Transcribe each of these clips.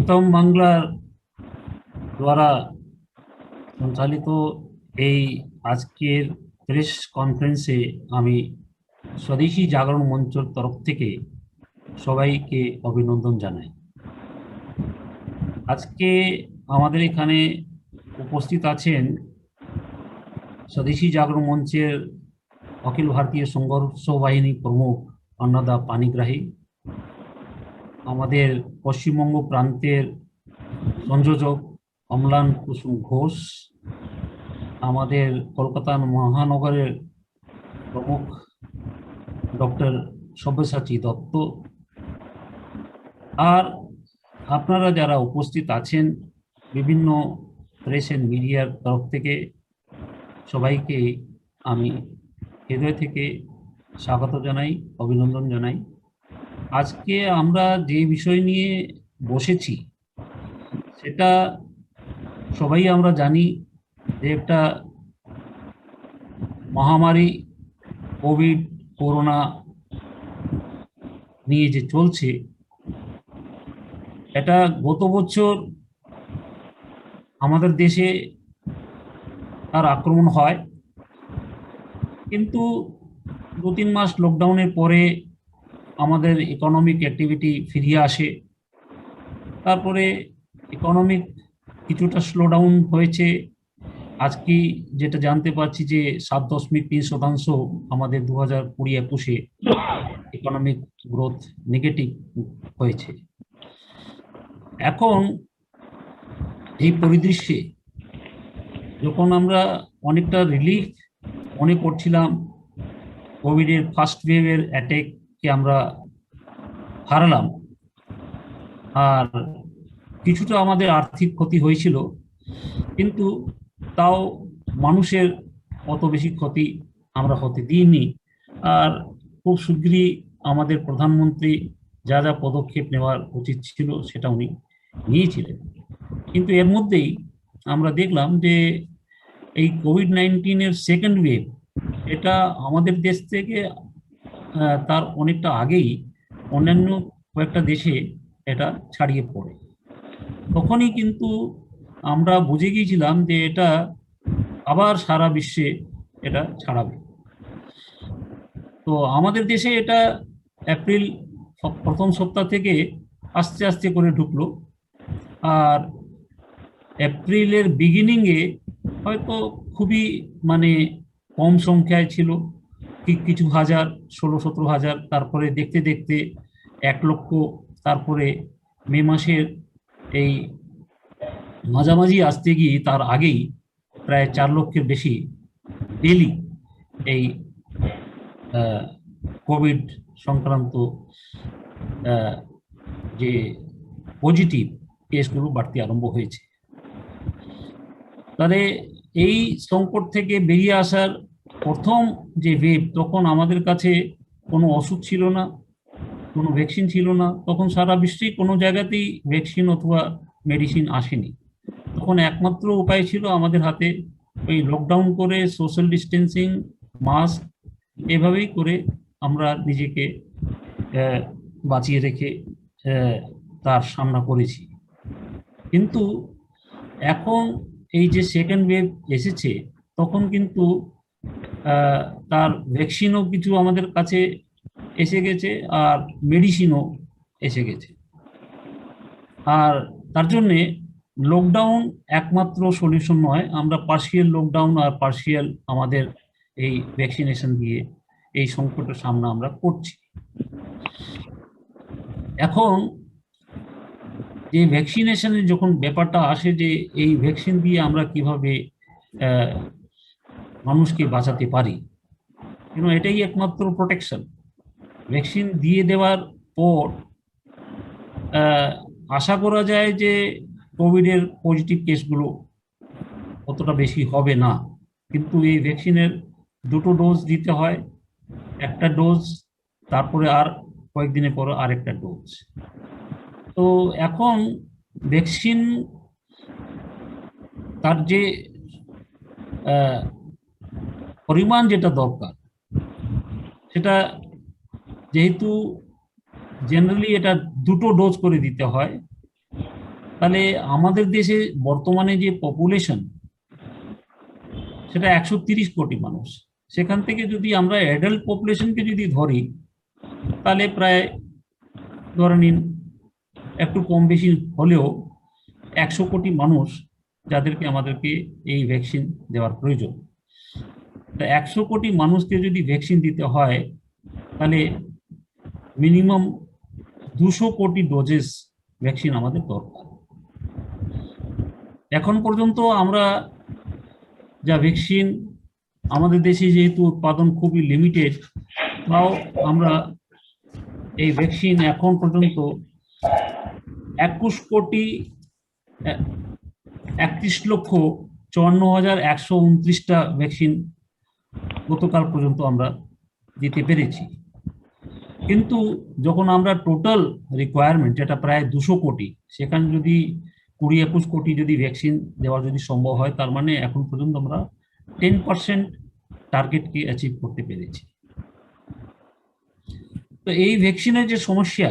প্রীতম বাংলার দ্বারা সঞ্চালিত এই আজকের প্রেস কনফারেন্সে আমি স্বদেশী জাগরণ মঞ্চের তরফ থেকে সবাইকে অভিনন্দন জানাই। আজকে আমাদের এখানে উপস্থিত আছেন স্বদেশী জাগরণ মঞ্চের অখিল ভারতীয় সংঘর্ষ বাহিনী প্রমুখ অন্নদা পানিগ্রাহী, আমাদের পশ্চিমবঙ্গ প্রান্তের সংযোজক অম্লান কুসুম ঘোষ, আমাদের কলকাতা মহানগরের প্রমুখ ডক্টর সব্যসাচী দত্ত, আর আপনারা যারা উপস্থিত আছেন বিভিন্ন প্রেস এন্ড মিডিয়ার তরফ থেকে সবাইকে আমি হৃদয় থেকে স্বাগত জানাই, অভিনন্দন জানাই। আজকে আমরা যে বিষয় নিয়ে বসেছি সেটা সবাই আমরা জানি যে একটা মহামারী কোভিড করোনা নিয়ে যে চলছে, এটা গত বছর আমাদের দেশে তার আক্রমণ হয়, কিন্তু 2-3 মাস লকডাউনের পরে আমাদের ইকোনমিক অ্যাক্টিভিটি ফিরিয়ে আসে। তারপরে ইকোনমিক কিছুটা স্লোডাউন হয়েছে। আজকে যেটা জানতে পারছি যে 7.3% আমাদের 2020-21 ইকোনমিক গ্রোথ নেগেটিভ হয়েছে। এখন এই পরিদৃশ্যে যখন আমরা অনেকটা রিলিফ মনে করছিলাম, কোভিডের ফার্স্ট ওয়েভের অ্যাটাককে আমরা হারালাম, আর কিছুটা আমাদের আর্থিক ক্ষতি হয়েছিল, কিন্তু তাও মানুষের অত বেশি ক্ষতি আমরা হতে দিইনি। আর খুব শীঘ্রই আমাদের প্রধানমন্ত্রী যা যা পদক্ষেপ নেওয়ার উচিত ছিল সেটা উনি নিয়েছিলেন। কিন্তু এর মধ্যেই আমরা দেখলাম যে এই কোভিড-19-এর সেকেন্ড ওয়েভ, এটা আমাদের দেশ থেকে তার অনেকটা আগেই অন্যান্য কয়েকটা দেশে এটা ছড়িয়ে পড়ে। তখনই কিন্তু আমরা বুঝে গিয়েছিলাম যে এটা আবার সারা বিশ্বে এটা ছড়াবে। তো আমাদের দেশে এটা এপ্রিল প্রথম সপ্তাহ থেকে আস্তে আস্তে করে ঢুকলো, আর এপ্রিলের বিগিনিংয়ে হয়তো খুবই কম সংখ্যায় ছিল, কিছু হাজার, 16-17 হাজার, তারপরে দেখতে দেখতে 1 লক্ষ, তারপরে মে মাসের এই মাঝামাঝি আসতে গিয়ে তার আগেই প্রায় 4 লক্ষের বেশি ডেলি এই কোভিড সংক্রান্ত যে পজিটিভ কেসগুলো বাড়তে আরম্ভ হয়েছে। তাহলে এই সংকট থেকে বেরিয়ে আসার প্রথম যে ওয়েভ, তখন আমাদের কাছে কোনো ওষুধ ছিল না, কোনো ভ্যাকসিন ছিল না। তখন সারা বিশ্বে কোনো জায়গাতেই ভ্যাকসিন অথবা মেডিসিন আসেনি। তখন একমাত্র উপায় ছিল আমাদের হাতে ওই লকডাউন করে সোশ্যাল ডিস্টেন্সিং, মাস্ক, এভাবেই করে আমরা নিজেকে বাঁচিয়ে রেখে তার সামনা করেছি। কিন্তু এখন এই যে সেকেন্ড ওয়েভ এসেছে, তখন কিন্তু তার ভ্যাকসিনও কিছু আমাদের কাছে এসে গেছে, আর মেডিসিনও এসে গেছে। আর তার জন্যে লকডাউন একমাত্র সলিউশন নয়, আমরা পার্শিয়াল লকডাউন আর পার্শিয়াল আমাদের এই ভ্যাকসিনেশন দিয়ে এই সংকটের সামনা আমরা করছি। এখন যে ভ্যাকসিনেশনের যখন ব্যাপারটা আসে, যে এই ভ্যাকসিন দিয়ে আমরা কিভাবে মানুষকে বাঁচাতে পারি, এটাই একমাত্র প্রোটেকশন। ভ্যাকসিন দিয়ে দেওয়ার পর আশা করা যায় যে কোভিডের পজিটিভ কেসগুলো অতটা বেশি হবে না, কিন্তু এই ভ্যাকসিনের 2টো ডোজ দিতে হয়। একটা ডোজ, তারপরে আর কয়েকদিনের পর আরেকটা ডোজ। তো এখন ভ্যাকসিন তার যে পরিমাণ যেটা দরকার, সেটা যেহেতু জেনারেলি এটা 2টো ডোজ করে দিতে হয়, তাহলে আমাদের দেশে বর্তমানে যে পপুলেশন সেটা 130 কোটি মানুষ। সেখান থেকে যদি আমরা অ্যাডাল্ট পপুলেশনকে যদি ধরি, তাহলে প্রায় ধরে নিন একটু কম বেশি হলেও 100 কোটি মানুষ যাদেরকে আমাদেরকে এই ভ্যাকসিন দেওয়ার প্রয়োজন। তা 100 কোটি মানুষকে যদি ভ্যাকসিন দিতে হয়, তাহলে মিনিমাম 200 কোটি ডোজেস ভ্যাকসিন আমাদের দরকার। এখন পর্যন্ত আমরা যা ভ্যাকসিন আমাদের দেশে যেহেতু উৎপাদন খুবই লিমিটেড, তাও আমরা এই ভ্যাকসিন এখন পর্যন্ত 21,31,54,129টা ভ্যাকসিন গতকাল পর্যন্ত আমরা দিতে পেরেছি। কিন্তু যখন আমরা টোটাল রিকোয়ারমেন্ট, যেটা প্রায় 200 কোটি, সেখানে যদি 20-21 কোটি যদি ভ্যাকসিন দেওয়া যদি সম্ভব হয়, তার মানে এখন পর্যন্ত আমরা 10% টার্গেটকে অ্যাচিভ করতে পেরেছি। তো এই ভ্যাকসিনের যে সমস্যা,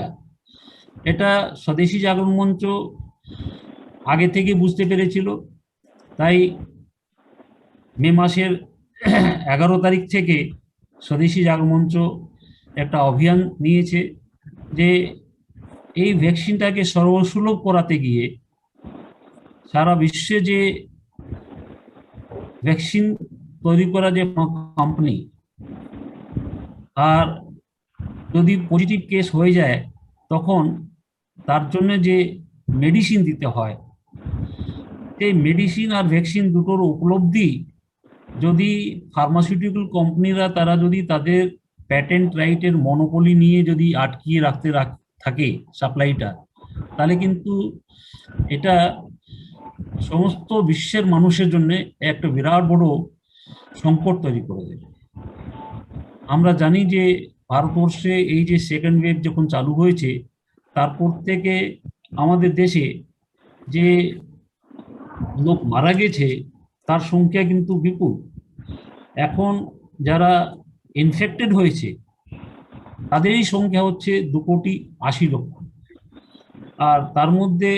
এটা স্বদেশী জাগরণ মঞ্চ আগে থেকে বুঝতে পেরেছিল। তাই মে মাসের 11 তারিখ থেকে স্বদেশী জাগরণ মঞ্চ একটা অভিযান নিয়েছে যে এই ভ্যাকসিনটাকে সর্বসুলভ করাতে গিয়ে সারা বিশ্বে যে ভ্যাকসিন তৈরি করা যে কোম্পানি, আর যদি পজিটিভ কেস হয়ে যায় তখন তার জন্য যে মেডিসিন দিতে হয়, এই মেডিসিন আর ভ্যাকসিন দুটোর উপলব্ধি যদি ফার্মাসিউটিক্যাল কোম্পানিরা তারা যদি তাদের প্যাটেন্ট রাইটের মনোপলি নিয়ে যদি আটকিয়ে রাখতে থাকে সাপ্লাইটা, তাহলে কিন্তু এটা সমস্ত বিশ্বের মানুষের জন্য একটা বিরাট বড় সংকট তৈরি করে দেবে। আমরা জানি যে ভারতবর্ষে এই যে সেকেন্ড ওয়েভ যখন চালু হয়েছে, তারপর থেকে আমাদের দেশে যে লোক মারা গেছে তার সংখ্যা কিন্তু বিপুল। এখন যারা ইনফেক্টেড হয়েছে তাদেরই সংখ্যা হচ্ছে 2,80,00,000, আর তার মধ্যে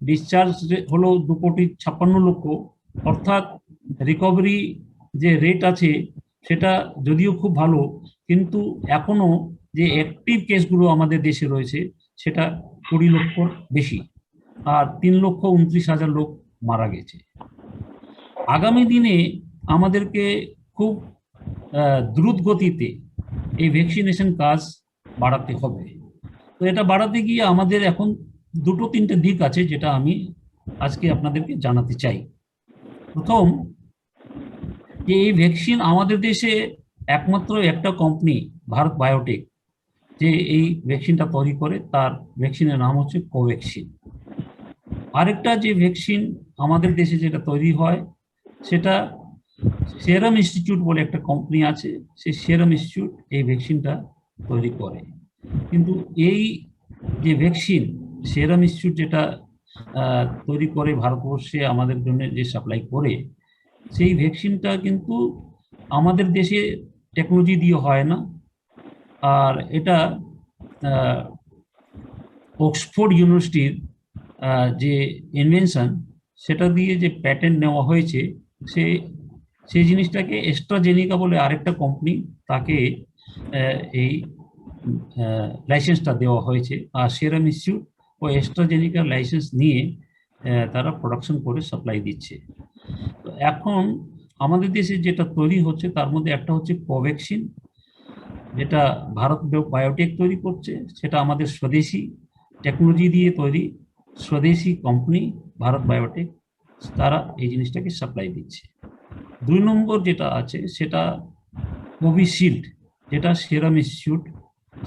ডিসচার্জ হলো 2,56,00,000। অর্থাৎ রিকভারি যে রেট আছে সেটা যদিও খুব ভালো, কিন্তু এখনো যে অ্যাক্টিভ কেসগুলো আমাদের দেশে রয়েছে সেটা 20 লক্ষর বেশি, আর 3,29,000 লোক মারা গেছে। আগামী দিনে আমাদেরকে খুব দ্রুত গতিতে এই ভ্যাকসিনেশন কাজ বাড়াতে হবে। তো এটা বাড়াতে গিয়ে আমাদের এখন 2-3টে দিক আছে যেটা আমি আজকে আপনাদেরকে জানাতে চাই। প্রথম, যে এই ভ্যাকসিন আমাদের দেশে একমাত্র একটা কোম্পানি, ভারত বায়োটেক, যে এই ভ্যাকসিনটা তৈরি করে, তার ভ্যাকসিনের নাম হচ্ছে কোভ্যাক্সিন। আরেকটা যে ভ্যাকসিন আমাদের দেশে যেটা তৈরি হয় সেটা সেরাম ইনস্টিটিউট বলে একটা কোম্পানি আছে, সেই সেরাম ইনস্টিটিউট এই ভ্যাকসিনটা তৈরি করে। কিন্তু এই যে ভ্যাকসিন সেরাম ইনস্টিটিউট যেটা তৈরি করে ভারতবর্ষে আমাদের জন্য যে সাপ্লাই করে, সেই ভ্যাকসিনটা কিন্তু আমাদের দেশে টেকনোলজি দিয়ে হয় না। আর এটা অক্সফোর্ড ইউনিভার্সিটির যে ইনভেনশন, সেটা দিয়ে যে প্যাটেন্ট নেওয়া হয়েছে, সেই জিনিসটাকে এস্ট্রাজেনিকা বলে আরেকটা কোম্পানি, তাকে এই লাইসেন্সটা দেওয়া হয়েছে। আর সেরাম ইনস্টিটিউট ও এস্ট্রাজেনিকার লাইসেন্স নিয়ে তারা প্রোডাকশন করে সাপ্লাই দিচ্ছে। তো এখন আমাদের দেশে যেটা তৈরি হচ্ছে তার মধ্যে একটা হচ্ছে কোভ্যাক্সিন, যেটা ভারত বায়োটেক তৈরি করছে, সেটা আমাদের স্বদেশী টেকনোলজি দিয়ে তৈরি, স্বদেশী কোম্পানি ভারত বায়োটেক, তারা এই জিনিসটাকে সাপ্লাই দিচ্ছে। 2 নম্বর যেটা আছে সেটা কোভিশিল্ড, যেটা সেরাম ইনস্টিটিউট,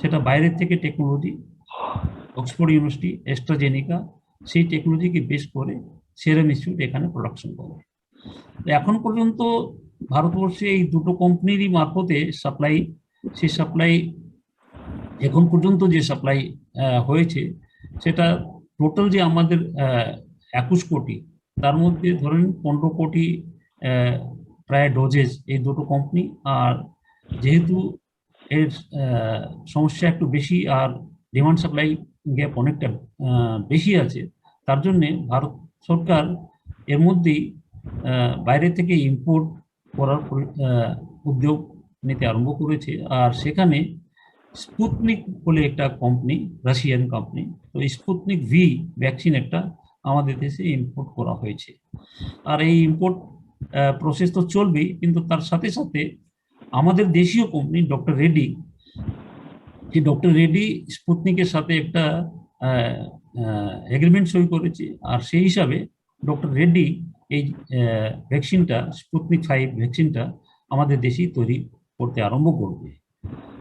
সেটা বাইরের থেকে টেকনোলজি, অক্সফোর্ড ইউনিভার্সিটি, এস্ট্রাজেনিকা, সেই টেকনোলজিকে বেস করে সেরাম ইনস্টিটিউট এখানে প্রোডাকশন করে। এখন পর্যন্ত ভারতবর্ষে এই দুটো কোম্পানিরই মারফতে সাপ্লাই, সেই সাপ্লাই এখন পর্যন্ত যে সাপ্লাই হয়েছে সেটা টোটাল যে আমাদের 21 কোটি, তার মধ্যে ধরেন 15 কোটি প্রায় ডোজেস এই দুটো কোম্পানি। আর যেহেতু এর সমস্যা একটু বেশি আর ডিমান্ড সাপ্লাই গ্যাপ অনেকটা বেশি আছে, তার জন্যে ভারত সরকার এর মধ্যেই বাইরে থেকে ইম্পোর্ট করার উদ্যোগ নিতে আরম্ভ করেছে। আর সেখানে স্পুতনিক বলে একটা কোম্পানি, রাশিয়ান কোম্পানি, তো স্পুতনিক ভি ভ্যাকসিন একটা আমাদের দেশে ইম্পোর্ট করা হয়েছে। আর এই ইম্পোর্ট প্রসেস তো চলবেই, কিন্তু তার সাথে সাথে আমাদের দেশীয় কোম্পানি ডক্টর রেড্ডি, যে ডক্টর রেড্ডি স্পুতনিকের সাথে একটা এগ্রিমেন্ট সই করেছে। আর সেই হিসাবে ডক্টর রেড্ডি এই ভ্যাকসিনটা, স্পুতনিক 5 ভ্যাকসিনটা আমাদের দেশেই তৈরি করতে আরম্ভ করবে।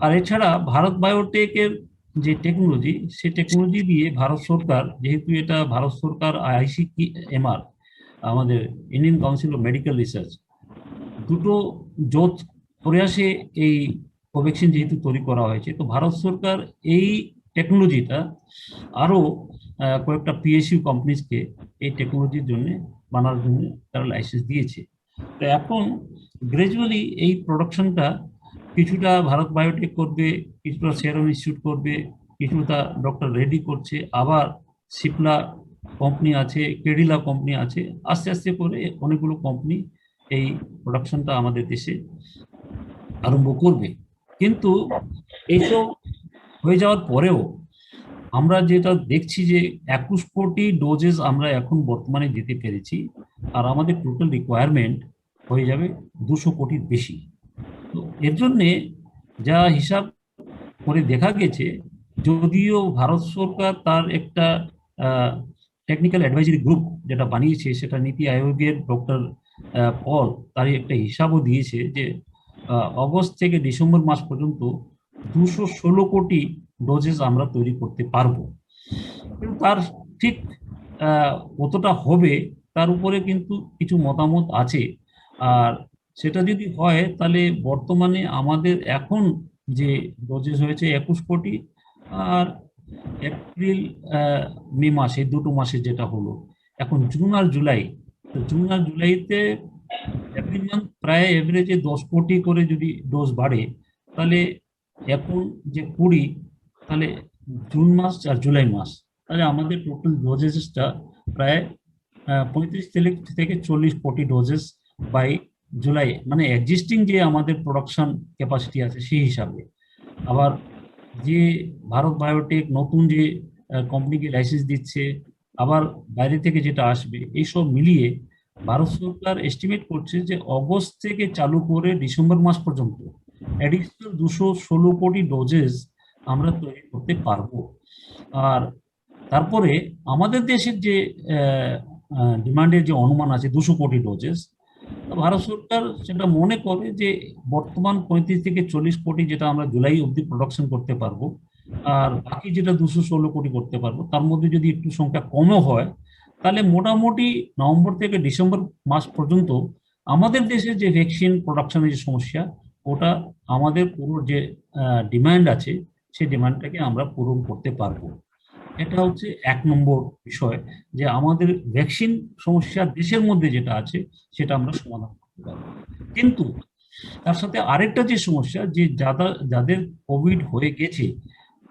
আর এছাড়া ভারত বায়োটেকের যে টেকনোলজি, সেই টেকনোলজি দিয়ে ভারত সরকার, যেহেতু এটা ভারত সরকার ICMR, আমাদের Indian council of medical research, দুটো যৌথ প্রয়াসে এই কোভ্যাক্সিন যেহেতু তৈরি করা হয়েছে, তো ভারত সরকার এই টেকনোলজিটা আরো কয়েকটা PSU কোম্পানিজকে এই টেকনোলজির জন্য বানানোর জন্য তারা লাইসেন্স দিয়েছে। তো এখন গ্রাজুয়ালি এই প্রোডাকশনটা কিছুটা ভারত বায়োটেক করবে, কিছুটা সেরাম ইনস্টিটিউট করবে, কিছুটা ডক্টর রেড্ডি করছে, আবার সিপলা কোম্পানি আছে, কেডিলা কোম্পানি আছে। আস্তে আস্তে করে অনেকগুলো কোম্পানি এই প্রোডাকশনটা আমাদের দেশে আরম্ভ করবে। কিন্তু এইসব হয়ে যাওয়ার পরেও আমরা যেটা দেখছি যে 21 কোটি ডোজেস আমরা এখন বর্তমানে দিতে পেরেছি, আর আমাদের টোটাল রিকোয়ারমেন্ট হয়ে যাবে 200 কোটির বেশি। তো এর জন্যে যা হিসাব করে দেখা গেছে, যদিও ভারত সরকার তার একটা টেকনিক্যাল অ্যাডভাইজারি গ্রুপ যেটা বানিয়েছে, সেটা নীতি আয়োগের ডক্টর পল তারই একটা হিসাবও দিয়েছে যে অগস্ট থেকে ডিসেম্বর মাস পর্যন্ত 216 কোটি ডোজেস আমরা তৈরি করতে পারবো। কিন্তু তার ঠিক কতটা হবে তার উপরে কিন্তু কিছু মতামত আছে। আর সেটা যদি হয়, তাহলে বর্তমানে আমাদের এখন যে ডোজেস হয়েছে 21 কোটি, আর এপ্রিল মে মাস, এই দুটো মাসে যেটা হলো, এখন জুন আর জুলাই, তো জুন আর জুলাইতে এভরি মান্থ প্রায় এভারেজে 10 কোটি করে যদি ডোজ বাড়ে, তাহলে এখন যে 20, তাহলে জুন মাস আর জুলাই মাস, তাহলে আমাদের টোটাল ডোজেসটা প্রায় 35 থেকে 40 কোটি ডোজেস বাই জুলাই, মানে এক্সিস্টিং যে আমাদের প্রোডাকশন ক্যাপাসিটি আছে সেই হিসাবে। আবার যে ভারত বায়োটেক নতুন যে কোম্পানিকে লাইসেন্স দিচ্ছে, আবার বাইরে থেকে যেটা আসবে, এইসব মিলিয়ে ভারত সরকার এস্টিমেট করছে যে অগস্ট থেকে চালু করে ডিসেম্বর মাস পর্যন্ত অ্যাডিশনাল 216 কোটি ডোজেস আমরা তৈরি করতে পারবো। আর তারপরে আমাদের দেশের যে ডিমান্ডের যে অনুমান আছে 200 কোটি ডোজেস, ভারত সরকার সেটা মনে করে যে বর্তমান 35 থেকে 40 কোটি যেটা আমরা জুলাই অবধি প্রোডাকশন করতে পারবো, আর বাকি যেটা 216 কোটি করতে পারবো, তার মধ্যে যদি একটু সংখ্যা কমও হয়, তাহলে মোটামুটি নভেম্বর থেকে ডিসেম্বর মাস পর্যন্ত আমাদের দেশে যে ভ্যাকসিন প্রোডাকশনের যে সমস্যা, ওটা আমাদের পুরো যে ডিমান্ড আছে, সেই ডিমান্ডটাকে আমরা পূরণ করতে পারবো। এটা হচ্ছে 1 নম্বর বিষয়, যে আমাদের ভ্যাকসিন সমস্যা দেশের মধ্যে যেটা আছে সেটা আমরা সমাধান করতে পারবো। কিন্তু তার সাথে আরেকটা যে সমস্যা, যে যাদের কোভিড হয়ে গেছে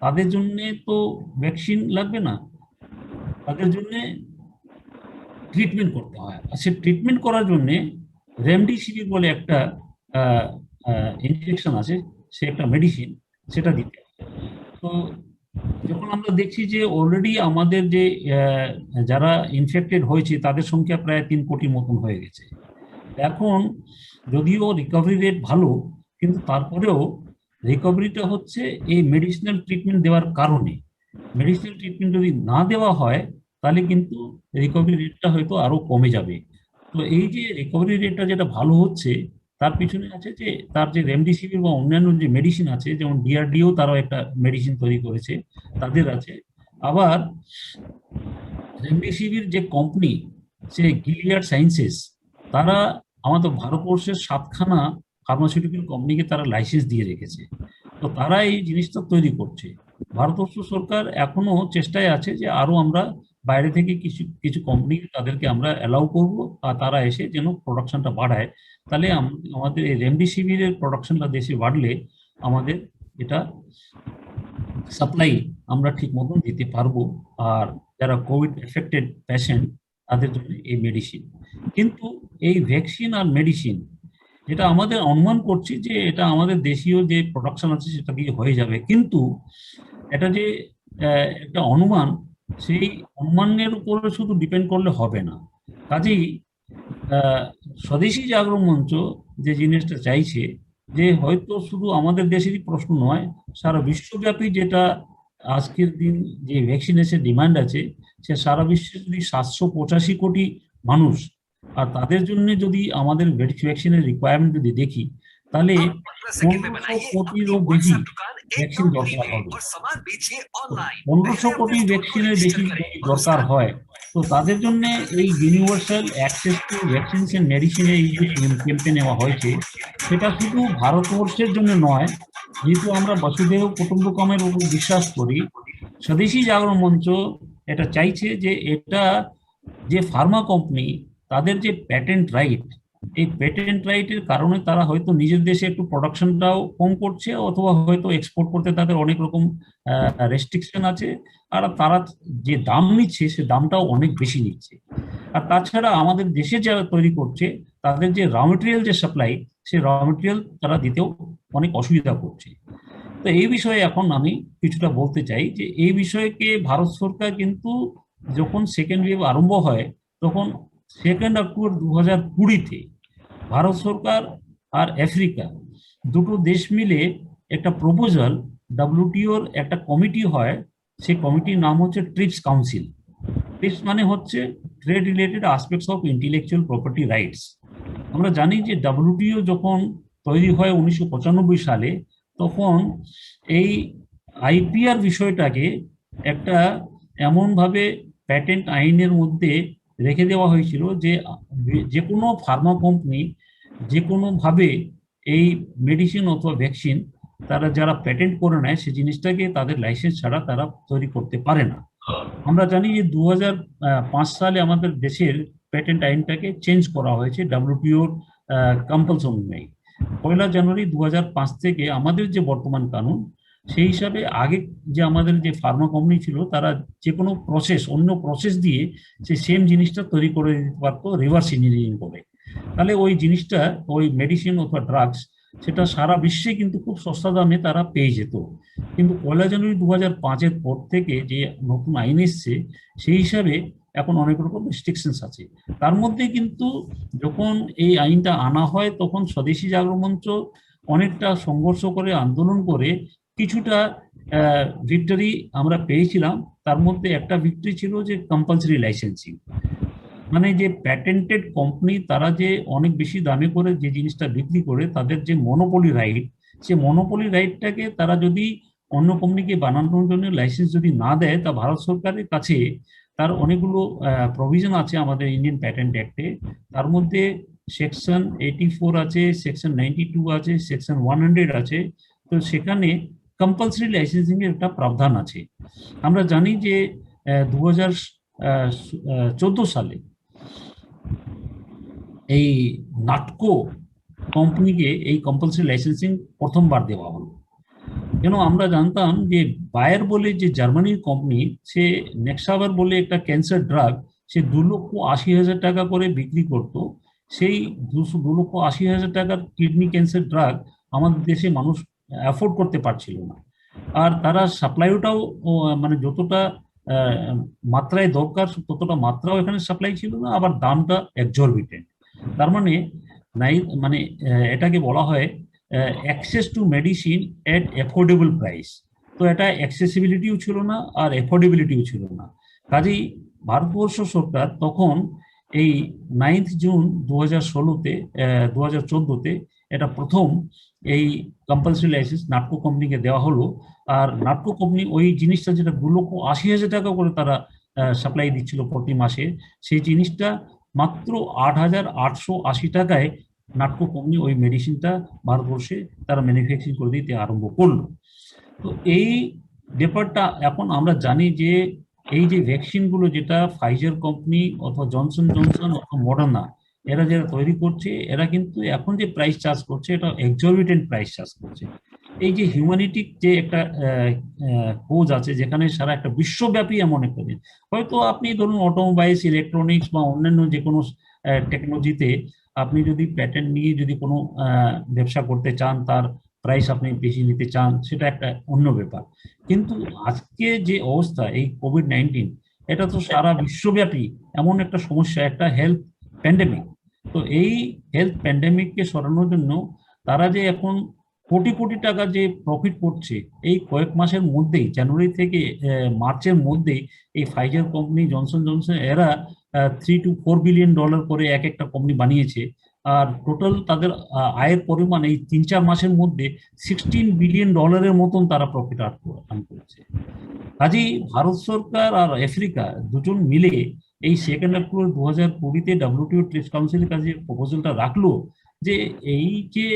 তাদের জন্য তো ভ্যাকসিন লাগবে না, তাদের জন্য ট্রিটমেন্ট করতে হয়। আর সে ট্রিটমেন্ট করার জন্য রেমডিসিভির বলে একটা ইনজেকশন আছে, সে একটা মেডিসিন, সেটা দিতে হয়। তো যখন আমরা দেখছি যে অলরেডি আমাদের যে যারা ইনফেক্টেড হয়েছে তাদের সংখ্যা প্রায় 3 কোটির মতন হয়ে গেছে এখন, যদিও রিকভারি রেট ভালো, কিন্তু তারপরেও রিকভারিটা হচ্ছে এই মেডিসিনাল ট্রিটমেন্ট দেওয়ার কারণে। মেডিসিনাল ট্রিটমেন্ট যদি না দেওয়া হয়, তাহলে কিন্তু রিকভারি রেটটা হয়তো আরো কমে যাবে। তো এই যে রিকভারি রেটটা যেটা ভালো হচ্ছে, তার পিছনে আছে যে তার যে রেমডিসিভির বা অন্যান্য যে মেডিসিন আছে, যেমন DRDO তারাও একটা মেডিসিন তৈরি করেছে, তাদের আছে। আবার রেমডিসিভির যে কোম্পানি, সে গিলিয়াড সায়েন্সেস, তারা আমাদের ভারতবর্ষের 7খানা ফার্মাসিউটিক্যাল কোম্পানিকে তারা লাইসেন্স দিয়ে রেখেছে। তো তারা এই জিনিসটা তৈরি করছে। ভারতবর্ষ সরকার এখনো চেষ্টায় আছে যে আরো আমরা বাইরে থেকে কিছু কিছু কোম্পানি তাদেরকে আমরা অ্যালাউ করব, আর তারা এসে যেন প্রোডাকশনটা বাড়ায়। তাহলে আমাদের এই রেমডিসিভিরের প্রোডাকশনটা দেশে বাড়লে আমাদের এটা সাপ্লাই আমরা ঠিক মতন দিতে পারবো। আর যারা কোভিড এফেক্টেড পেশেন্ট তাদের জন্য এই মেডিসিন। কিন্তু এই ভ্যাকসিন আর মেডিসিন যেটা আমাদের অনুমান করছি যে এটা আমাদের দেশীয় যে প্রোডাকশন আছে সেটা দিয়ে হয়ে যাবে, কিন্তু এটা যে একটা অনুমান, সেই অনুমানের উপরে শুধু ডিপেন্ড করলে হবে না। কাজেই আহ, স্বদেশী জাগরণ মঞ্চ যে জিনিসটা চাইছে, যে হয়তো শুধু আমাদের দেশেরই প্রশ্ন নয়, সারা বিশ্বব্যাপী যেটা আজকের দিন যে ভ্যাকসিনেশন ডিমান্ড আছে, সে সারা বিশ্বে যদি 785 কোটি মানুষ, আর তাদের জন্য যদি আমাদের ভ্যাকসিনের রিকোয়ারমেন্ট যদি দেখি, তাহলে 1500 কোটিরও বেশি ভ্যাকসিন দরকার হবে। 1500 কোটি ভ্যাকসিনের বেশি যদি দরকার হয়, তো তাদের জন্য এই universal access to vaccines and মেডিসিনের এই যে ক্যাম্পে নেওয়া হয়েছে, সেটা শুধু ভারতবর্ষের জন্য নয়। যেহেতু আমরা বসুধৈব কুটুম্বকমের উপর বিশ্বাস করি, স্বদেশী জাগরণ মঞ্চ এটা চাইছে যে এটা যে ফার্মা কোম্পানি, তাদের যে প্যাটেন্ট রাইট, এই প্যাটেন্ট রাইটের কারণে তারা হয়তো নিজের দেশে একটু প্রোডাকশনটাও কম করছে, অথবা হয়তো এক্সপোর্ট করতে তাদের অনেক রকম রেস্ট্রিকশন আছে, আর তারা যে দাম নিচ্ছে সে দামটাও অনেক বেশি নিচ্ছে। আর তাছাড়া আমাদের দেশে যারা তৈরি করছে, তাদের যে র মেটেরিয়াল যে সাপ্লাই, সে র মেটেরিয়াল তারা দিতেও অনেক অসুবিধা করছে। তো এই বিষয়ে এখন আমি কিছুটা বলতে চাই যে এই বিষয়কে ভারত সরকার কিন্তু যখন সেকেন্ড ওয়েভ আরম্ভ হয়, তখন 2 অক্টোবর 2020-তে ভারত সরকার আর আফ্রিকা দুটো দেশ মিলে একটা প্রপোজাল, ডব্লিউটিওর একটা কমিটি হয়, সেই কমিটির নাম হচ্ছে ট্রিপস কাউন্সিল। ট্রিপস মানে হচ্ছে trade related aspects of intellectual property rights. আমরা জানি যে ডব্লিউটিও যখন তৈরি হয় 1995 সালে, তখন এই আইপিআর বিষয়টাকে একটা এমনভাবে প্যাটেন্ট আইনের মধ্যে রেখে দেওয়া হয়েছিল যে যে কোনো ফার্মা কোম্পানি যে কোনোভাবে এই মেডিসিন অথবা ভ্যাকসিন তারা যারা প্যাটেন্ট করে নেয়, সেই জিনিসটাকে তাদের লাইসেন্স ছাড়া তারা তৈরি করতে পারে না। আমরা জানি যে 2005 সালে আমাদের দেশের প্যাটেন্ট আইনটাকে চেঞ্জ করা হয়েছে ডব্লিউটিওর কম্পালস অনুযায়ী। 1 জানুয়ারি 2005 থেকে আমাদের যে বর্তমান কানুন, সেই হিসাবে আগে যে আমাদের যে ফার্মা কোম্পানি ছিল, তারা যে কোনো প্রসেস, অন্য প্রসেস দিয়ে সেই সেম জিনিসটা তৈরি করে দিতে পারতো রিভার্স ইঞ্জিনিয়ারিং করে। তাহলে ওই জিনিসটা, ওই মেডিসিন অথবা ড্রাগস, সেটা সারা বিশ্বে কিন্তু খুব সস্তা দামে তারা পেয়ে যেত। কিন্তু 1 জানুয়ারি 2005-এর পর থেকে যে নতুন আইন এসছে, সেই হিসাবে এখন অনেক রকম রেস্ট্রিকশনস আছে। তার মধ্যে কিন্তু যখন এই আইনটা আনা হয়, তখন স্বদেশী জাগরণ মঞ্চ অনেকটা সংঘর্ষ করে, আন্দোলন করে কিছুটা ভিক্টরি আমরা পেয়েছিলাম। তার মধ্যে একটা ভিক্টরি ছিল যে কম্পালসারি লাইসেন্সিং, মানে যে প্যাটেন্টেড কোম্পানি তারা যে অনেক বেশি দামে করে যে জিনিসটা বিক্রি করে, তাদের যে মনোপলি রাইট, সে মনোপলি রাইটটাকে তারা যদি অন্য কোম্পানিকে বানানোর জন্য লাইসেন্স যদি না দেয়, তা ভারত সরকারের কাছে তার অনেকগুলো প্রভিশন আছে আমাদের ইন্ডিয়ান প্যাটেন্ট অ্যাক্টে। তার মধ্যে সেকশন 84 আছে, সেকশন 92 আছে, সেকশন 100 আছে। তো সেখানে কম্পালসারি লাইসেন্সিং এর একটা প্রাবধান আছে। আমরা জানি যে 2014 সালে এই নাটকো কোম্পানিকে এই কম্পালসারি লাইসেন্সিং প্রথমবার দেওয়া হলো। যেন আমরা জানতাম যে বায়ার বলে যে জার্মানির কোম্পানি, সে নেক্সাভার বলে একটা ক্যান্সার ড্রাগ, সে 2,80,000 টাকা করে বিক্রি করত। সেই 2,80,000 টাকার কিডনি ক্যান্সার ড্রাগ আমাদের দেশে মানুষ অ্যাফোর্ড করতে পারছিল না। আর তারা সাপ্লাইটাও মানে যতটা মাত্রায় দরকার ততটা মাত্রাও এখানে সাপ্লাই ছিল না, আবার দামটা এক্সরবিটেন্ট। তার মানে নাই, মানে এটাকে বলা হয় access to medicine at affordable price. তো এটা অ্যাক্সেসিবিলিটিও ছিল না আর অ্যাফোর্ডেবিলিটিও ছিল না। কাজেই ভারতবর্ষ সরকার তখন এই 9 জুন 2016-তে 2014-তে এটা প্রথম এই কম্পালসারি লাইসেন্স নাটকো কোম্পানিকে দেওয়া হলো। আর নাটকো কোম্পানি ওই জিনিসটা, যেটা 2,80,000 টাকা করে তারা সাপ্লাই দিচ্ছিল প্রতি মাসে, সেই জিনিসটা মাত্র 8,880 টাকায় নাটকো কোম্পানি ওই মেডিসিনটা ভারতবর্ষে তারা ম্যানুফ্যাকচারিং করে দিতে আরম্ভ করলো। তো এই ব্যাপারটা এখন আমরা জানি যে এই যে ভ্যাকসিনগুলো, যেটা ফাইজার কোম্পানি অথবা জনসন জনসন অথবা মডার্না, এরা যারা তৈরি করছে, এরা কিন্তু এখন যে প্রাইস চার্জ করছে, এটা এক্সরবিটেন্ট প্রাইস চার্জ করছে। এই যে হিউম্যানিটিক যে একটা খোঁজ আছে, যেখানে সারা একটা বিশ্বব্যাপী এমন একটা জিনিস, হয়তো আপনি ধরুন অটোমোবাইলস, ইলেকট্রনিক্স বা অন্যান্য যে কোনো টেকনোলজিতে আপনি যদি প্যাটেন্ট নিয়ে যদি কোনো ব্যবসা করতে চান, তার প্রাইস আপনি বেশি নিতে চান, সেটা একটা অন্য ব্যাপার। কিন্তু আজকে যে অবস্থা, এই কোভিড-19, এটা তো সারা বিশ্বব্যাপী এমন একটা সমস্যা, একটা হেলথ প্যান্ডেমিক। তো এই হেলথ প্যান্ডেমিককে সরানোর জন্য তারা যে এখন কোটি কোটি টাকা যে প্রফিট করছে, এই কয়েক মাসের মধ্যেই, জানুয়ারি থেকে মার্চের মধ্যেই, এই ফাইজার কোম্পানি, জনসন জনসন, এরা $3 to 4 বিলিয়ন করে এক একটা কোম্পানি বানিয়েছে। আর টোটাল তাদের আয়ের পরিমাণ এই 3-4 মাসের মধ্যে $16 বিলিয়ন মতন তারা প্রফিট আর্ন করেছে। কাজেই ভারত সরকার আর আফ্রিকা দুজন মিলে এই সেকেন্ড অক্টোবর 2020-তে WTO ট্রেড কাউন্সিলের কাছে প্রপোজালটা রাখলো, যে এই যে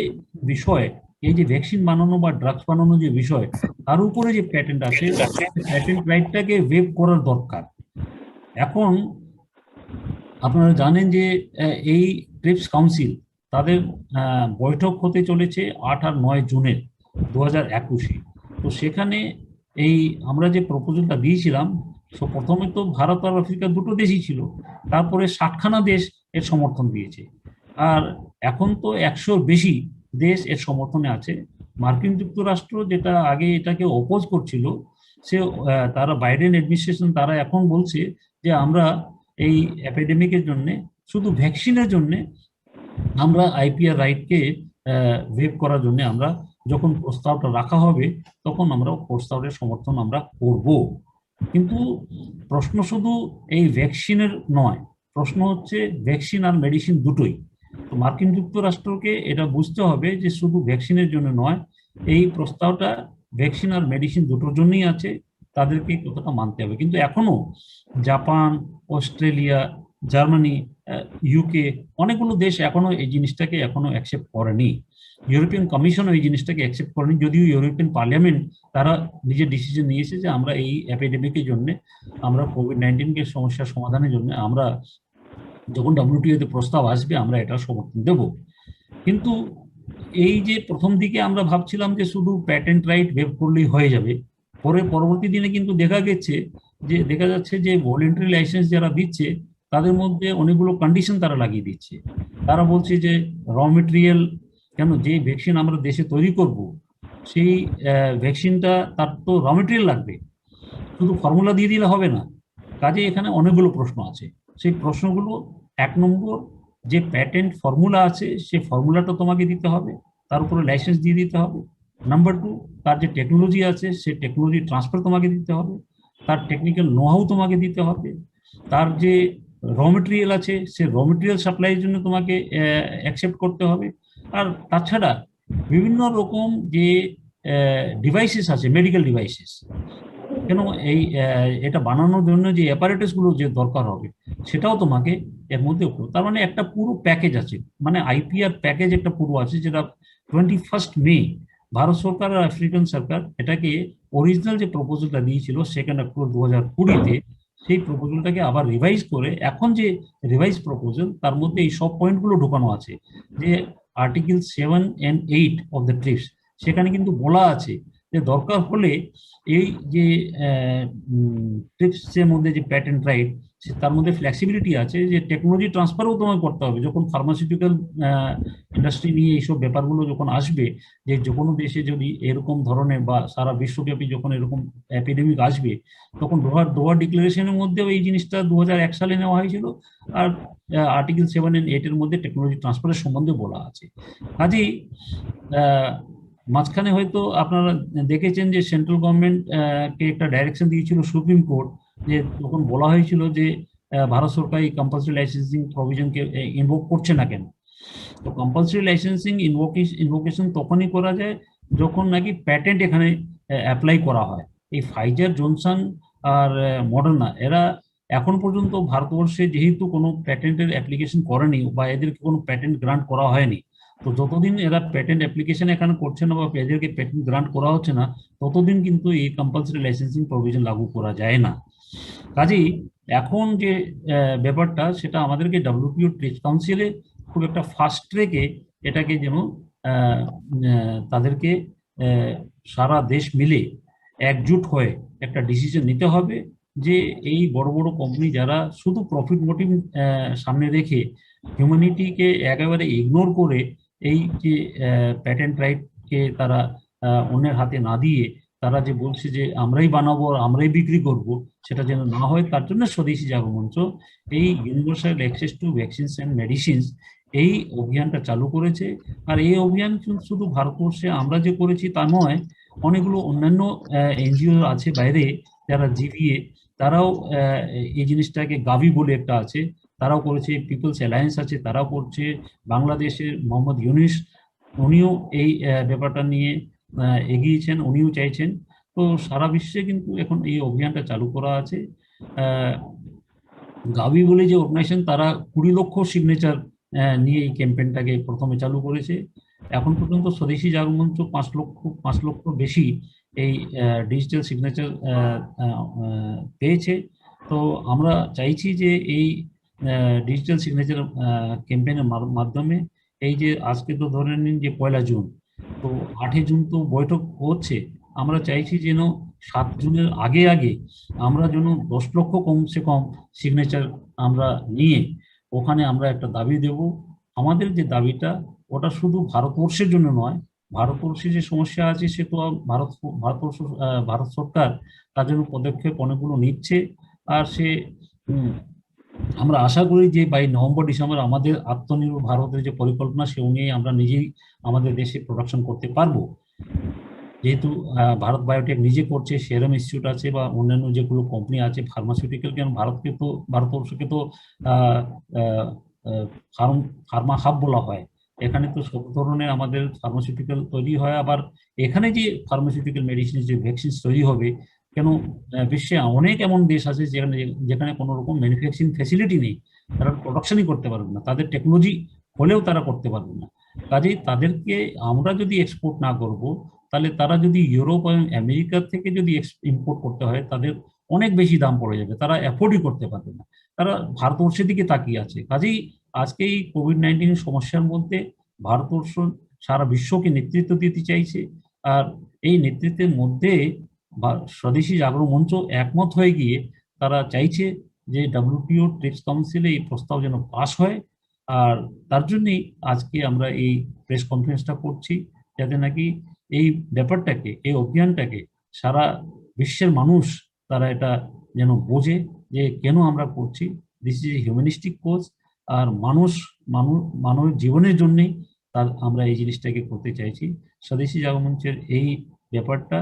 বিষয়, এই যে ভ্যাকসিন বানানো বা ড্রাগস বানানো যে বিষয়, তার উপরে যে প্যাটেন্ট আছে, প্যাটেন্ট রাইটটাকে ওয়েভ করার দরকার। এখন আপনারা জানেন যে এই ট্রিপস কাউন্সিল, তাদের বৈঠক হতে চলেছে 8 আর 9 জুনের 2021-এ। তো সেখানে এই আমরা যে প্রপোজালটা দিয়েছিলাম, তো প্রথমে তো ভারত আর আফ্রিকা দুটো দেশই ছিল, তারপরে 60খানা দেশ এর সমর্থন দিয়েছে। আর এখন তো 100-র বেশি দেশ এর সমর্থনে আছে। মার্কিন যুক্তরাষ্ট্র, যেটা আগে এটাকে অপোজ করছিল, সে তারা বাইডেন অ্যাডমিনিস্ট্রেশন, তারা এখন বলছে যে আমরা এই এপিডেমিকের জন্য, শুধু ভ্যাকসিনের জন্য আমরা আইপিআর রাইটকে ওয়েভ করার জন্য আমরা যখন প্রস্তাবটা রাখা হবে, তখন আমরা প্রস্তাবের সমর্থন আমরা করব। কিন্তু প্রশ্ন শুধু এই ভ্যাকসিনের নয়, প্রশ্ন হচ্ছে ভ্যাকসিন আর মেডিসিন দুটোই। তো মার্কিন যুক্তরাষ্ট্রকে এটা বুঝতে হবে যে শুধু ভ্যাকসিনের জন্য নয়, এই প্রস্তাবটা ভ্যাকসিন আর মেডিসিন দুটোর জন্যই আছে, তাদেরকে কতটা মানতে হবে। কিন্তু এখনো জাপান, অস্ট্রেলিয়া, জার্মানি, ইউকে, অনেকগুলো দেশ এখনো এই জিনিসটাকে এখনো অ্যাকসেপ্ট করেনি। ইউরোপিয়ান কমিশনও এই জিনিসটাকে অ্যাকসেপ্ট করেনি, যদিও ইউরোপিয়ান পার্লামেন্ট তারা নিজের ডিসিশন নিয়েছে যে আমরা এই এপিডেমিকের জন্য, আমরা কোভিড-19 সমস্যার সমাধানের জন্য আমরা যখন WTO-তে প্রস্তাব আসবে, আমরা এটা সমর্থন দেব। কিন্তু এই যে প্রথম দিকে আমরা ভাবছিলাম যে শুধু প্যাটেন্ট রাইট ওয়েভ করলেই হয়ে যাবে, পরে পরবর্তী দিনে কিন্তু দেখা যাচ্ছে যে ভলেন্টারি লাইসেন্স যারা দিচ্ছে, তাদের মধ্যে অনেকগুলো কন্ডিশন তারা লাগিয়ে দিচ্ছে। তারা বলছে যে র মেটেরিয়াল, কেন, যে ভ্যাকসিন আমরা দেশে তৈরি করব, সেই ভ্যাকসিনটা, তার তো র মেটেরিয়াল লাগবে, শুধু ফর্মুলা দিয়ে দিলে হবে না। কাজে এখানে অনেকগুলো প্রশ্ন আছে। সেই প্রশ্নগুলো, 1 নম্বর, যে প্যাটেন্ট ফর্মুলা আছে, সেই ফর্মুলাটা তোমাকে দিতে হবে, তার উপরে লাইসেন্স দিয়ে দিতে হবে। নাম্বার 2, তার যে টেকনোলজি আছে, সেই টেকনোলজি ট্রান্সফার তোমাকে দিতে হবে, তার টেকনিক্যাল নোহাউ তোমাকে দিতে হবে, তার যে র মেটেরিয়াল আছে, সে র মেটেরিয়াল সাপ্লাইয়ের জন্য তোমাকে অ্যাকসেপ্ট করতে হবে। আর তাছাড়া বিভিন্ন রকম যে ডিভাইসেস আছে, মেডিকেল ডিভাইসেস, কেন, এই এটা বানানোর জন্য যে অ্যাপারেটাস গুলো যে দরকার হবে, সেটাও তোমাকে এর মধ্যে, তার মানে একটা পুরো প্যাকেজ আছে, মানে আইপিআর প্যাকেজ একটা পুরো আছে, যেটা 21 মে ভারত সরকার আর আফ্রিকান সরকার এটাকে অরিজিনাল যে প্রপোজালটা দিয়েছিল সেকেন্ড অক্টোবর 2020-তে, সেই প্রপোজালটাকে আবার রিভাইজ করে এখন যে রিভাইজ প্রপোজাল, তার মধ্যে এই সব পয়েন্টগুলো ঢোকানো আছে। যে article 7 and 8 of the TRIPS, সেখানে কিন্তু বলা আছে যে দরকার হলে এই যে ট্রিপসের মধ্যে যে প্যাটেন্ট রাইট, তার মধ্যে ফ্লেক্সিবিলিটি আছে, যে টেকনোলজি ট্রান্সফারও তোমাকে করতে হবে যখন ফার্মাসিউটিক্যাল ইন্ডাস্ট্রি নিয়ে এইসব ব্যাপারগুলো যখন আসবে, যে কোনো দেশে যদি এরকম ধরনের বা সারা বিশ্বব্যাপী যখন এরকম এপিডেমিক আসবে, তখন দোহা ডিক্লারেশনের মধ্যেও এই জিনিসটা 2001 সালে নেওয়া হয়েছিল। আর আর্টিকেল 7 and 8-এর মধ্যে টেকনোলজি ট্রান্সফারের সম্বন্ধে বলা আছে। কাজেই মাঝখানে হয়তো আপনারা দেখেছেন যে সেন্ট্রাল গভর্নমেন্ট কে একটা ডাইরেকশন দিয়েছিল সুপ্রিম কোর্ট, যে তখন বলা হয়েছিল যে ভারত সরকার এই কম্পালসারি লাইসেন্সিং প্রভিশনকে ইনভোক করছে না কেন। তো কম্পালসারি লাইসেন্সিং ইনভোকেশন তখনই করা যায় যখন নাকি প্যাটেন্ট এখানে অ্যাপ্লাই করা হয়। এই ফাইজার, জনসন আর মডার্না, এরা এখন পর্যন্ত ভারতবর্ষে যেহেতু কোনো প্যাটেন্টের অ্যাপ্লিকেশন করেনি বা এদেরকে কোনো প্যাটেন্ট গ্রান্ট করা হয়নি, তো যতদিন এরা প্যাটেন্ট অ্যাপ্লিকেশন এখানে করছে না বা এদেরকে প্যাটেন্ট গ্রান্ট করা হচ্ছে না, ততদিন কিন্তু এই কম্পালসারি লাইসেন্সিং প্রভিশন লাগু করা যায় না। কাজেই এখন যে ব্যাপারটা, সেটা আমাদেরকে WTO ট্রেড কাউন্সিলে খুব একটা ফাস্ট ট্র্যাকে এটাকে যেন তাদেরকে সারা দেশ মিলে একজুট হয়ে একটা ডিসিশন নিতে হবে যে এই বড় বড় কোম্পানি যারা শুধু প্রফিট মোটিভ সামনে রেখে হিউম্যানিটিকে একেবারে ইগনোর করে এই যে প্যাটেন্ট রাইটকে তারা অন্যের হাতে না দিয়ে তারা যে বলছে যে আমরাই বানাবো আর আমরাই বিক্রি করব, সেটা যেন না হয় তার জন্য স্বদেশি জাগো মঞ্চ এই universal access to vaccines and medicines এই অভিযানটা চালু করেছে। আর এই অভিযান শুধু ভারতবর্ষে আমরা যে করেছি তা নয়, অনেকগুলো অন্যান্য এনজিও আছে বাইরে যারা জিভিএ, তারাও এই জিনিসটাকে গাভি বলে একটা আছে, তারাও করেছে, পিপলস অ্যালায়েন্স আছে তারাও করছে, বাংলাদেশের মোহাম্মদ ইউনিস উনিও এই ব্যাপারটা নিয়ে এগিয়েছেন, উনিও চাইছেন। তো সারা বিশ্বে কিন্তু এখন এই অভিযানটা চালু করা আছে। গাভি বলে যে অর্গানাইজেশন, তারা 20 লক্ষ সিগনেচার নিয়ে এই ক্যাম্পেইনটাকে প্রথমে চালু করেছে। এখন পর্যন্ত স্বদেশি জাগরণ মঞ্চ 5 লক্ষ বেশি এই ডিজিটাল সিগনেচার পেয়েছে। তো আমরা চাইছি যে এই ডিজিটাল সিগনেচার ক্যাম্পেইনের মাধ্যমে এই যে আজকে তো ধরে নিন যে 1 জুন, তো 8 জুন তো বৈঠক হচ্ছে, আমরা চাইছি যেন 7 জুনের আগে আগে আমরা যেন 10 লক্ষ কমসে কম সিগনেচার আমরা নিয়ে ওখানে আমরা একটা দাবি দেব। আমাদের যে দাবিটা ওটা শুধু ভারতবর্ষের জন্য নয়, ভারতবর্ষে যে সমস্যা আছে সে তো ভারতবর্ষ ভারত সরকার তার জন্য পদক্ষেপ অনেকগুলো নিচ্ছে। আর সে আমরা আশা করি যে বাই নভেম্বর-ডিসেম্বর আমাদের আত্মনির্ভর ভারতের যে পরিকল্পনা সে অনুযায়ী আমরা নিজেই আমাদের দেশে প্রোডাকশন করতে পারবো। যেহেতু ভারত বায়োটেক নিজে করছে, সেরাম ইনস্টিটিউট আছে বা অন্যান্য যেগুলো কোম্পানি আছে ফার্মাসিউটিক্যাল, কেন ভারতবর্ষকে তো ফার্মা হাব বলা হয়। এখানে তো সব ধরনের আমাদের ফার্মাসিউটিক্যাল তৈরি হয়। আবার এখানে যে ফার্মাসিউটিক্যাল মেডিসিন যে ভ্যাকসিন তৈরি হবে, কেন বিশ্বে অনেক এমন দেশ আছে যেখানে যেখানে কোনো রকম ম্যানুফ্যাকচারিং ফ্যাসিলিটি নেই, তারা প্রোডাকশনই করতে পারবে না, তাদের টেকনোলজি হলেও তারা করতে পারবে না। কাজেই তাদেরকে আমরা যদি এক্সপোর্ট না করব, তাহলে তারা যদি ইউরোপ এবং আমেরিকা থেকে যদি ইম্পোর্ট করতে হয় তাদের অনেক বেশি দাম পড়ে যাবে, তারা অ্যাফোর্ডই করতে পারবে না, তারা ভারতবর্ষের দিকে তাকিয়ে আছে। কাজেই আজকে এই কোভিড-19 সমস্যার মধ্যে ভারতবর্ষ সারা বিশ্বকে নেতৃত্ব দিতে চাইছে। আর এই নেতৃত্বের মধ্যে স্বদেশি জাগরণ মঞ্চ একমত হয়ে গিয়ে তারা চাইছে যে WTO ট্রিপস কাউন্সিলে এই প্রস্তাব যেন পাস হয়। আর তার জন্যই আজকে আমরা এই প্রেস কনফারেন্সটা করছি, যাতে নাকি এই ব্যাপারটাকে, এই অভিযানটাকে সারা বিশ্বের মানুষ তারা এটা যেন বোঝে যে কেন আমরা করছি। দিস ইজ এ হিউম্যানিস্টিক কোজ। আর মানুষ জীবনের জন্যই তার আমরা এই জিনিসটাকে করতে চাইছি। স্বদেশি জাগরণ মঞ্চের এই ব্যাপারটা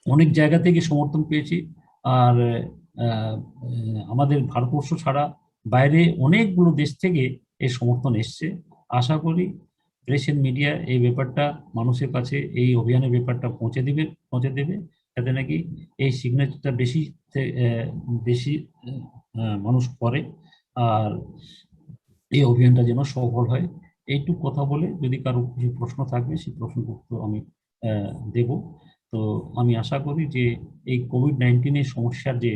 অনেক জায়গা থেকে সমর্থন পেয়েছি। আর আমাদের ভারতবর্ষ ছাড়া বাইরে অনেকগুলো দেশ থেকে এই সমর্থন এসছে। আশা করি প্রেস এন্ড মিডিয়া এই ব্যাপারটা মানুষের কাছে, এই অভিযানের ব্যাপারটা পৌঁছে দেবে, যাতে নাকি এই সিগনেচারটা বেশি মানুষ করে আর এই অভিযানটা যেন সফল হয়। এইটুকু কথা বলে যদি কারো কিছু প্রশ্ন থাকবে সেই প্রশ্ন উত্তর আমি দেব। তো আমি আশা করি যে এই কোভিড-19 সমস্যার যে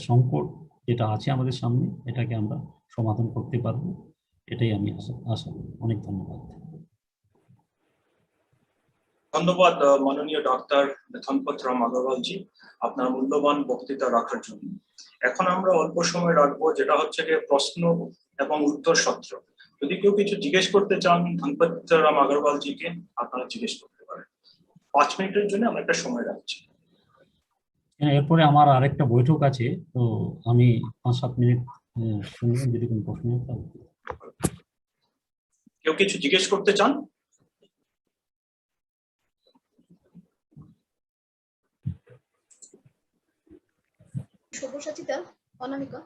সংকট যেটা আছে আমাদের সামনে, এটাকে আমরা সমাধান করতে পারবো, এটাই আমি আশা করি। অনেক ধন্যবাদ। ধন্যবাদ মাননীয় ডক্টর ধনপত রাম আগরওয়ালজি আপনার মূল্যবান বক্তৃতা রাখার জন্য। এখন আমরা অল্প সময় রাখবো, যেটা হচ্ছে প্রশ্ন এবং উত্তর সত্র। যদি কেউ কিছু জিজ্ঞেস করতে চান ধনপত রাম আগরওয়ালজিকে, আপনারা জিজ্ঞেস করতে পারেন। 5 মিনিটের জন্য আমরা একটা সময় রাখছি। এরপরে আমার আরেকটা বৈঠক আছে, তো আমি 5-7 মিনিট শুনবেন যদি কোনো প্রশ্ন থাকে। কেউ কিছু জিজ্ঞেস করতে চান? শুভসচিতা, অনামিকা।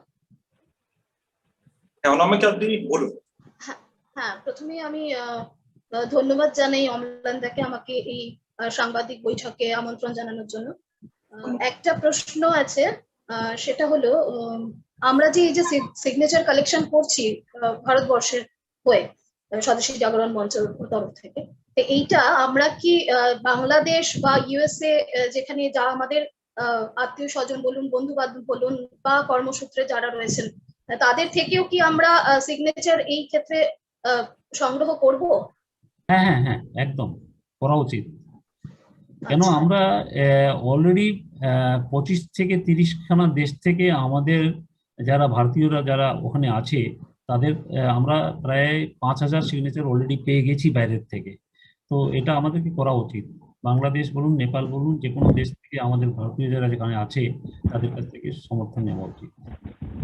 অনামিকা দিদি বলুন। হ্যাঁ, প্রথমে আমি ধন্যবাদ জানাই অমলানদাকে আমাকে এই সাংবাদিক বৈঠকে আমন্ত্রণ জানানোর জন্য। একটা প্রশ্ন আছে, সেটা হলো আমরা যে এই যে সিগনেচার কালেকশন করছি ভারতবর্ষের হয়ে স্বদেশী জাগরণ মঞ্চের তরফ থেকে, এইটা আমরা কি বাংলাদেশ বা USA যেখানে যা আমাদের আত্মীয় স্বজন বলুন, বন্ধু বান্ধব বলুন বা কর্মসূত্রে যারা রয়েছেন, তাদের থেকেও কি আমরা সিগনেচার এই ক্ষেত্রে সংগ্রহ করব? হ্যাঁ হ্যাঁ হ্যাঁ, একদম। করা উচিত। কেন আচ্ছা। আমরা অলরেডি 25 থেকে 30 খানা দেশ থেকে আমাদের যারা ভারতীয়রা যারা ওখানে আছে তাদের আমরা প্রায় 5,000 সিগনেচার অলরেডি পেয়ে গেছি বাইরের থেকে। তো এটা আমাদেরকে করা উচিত। বাংলাদেশ বলুন, নেপাল বলুন, যে কোনো দেশ থেকে আমাদের ভারতীয় যারা যেখানে আছে তাদের কাছ থেকে সমর্থন নেওয়া উচিত।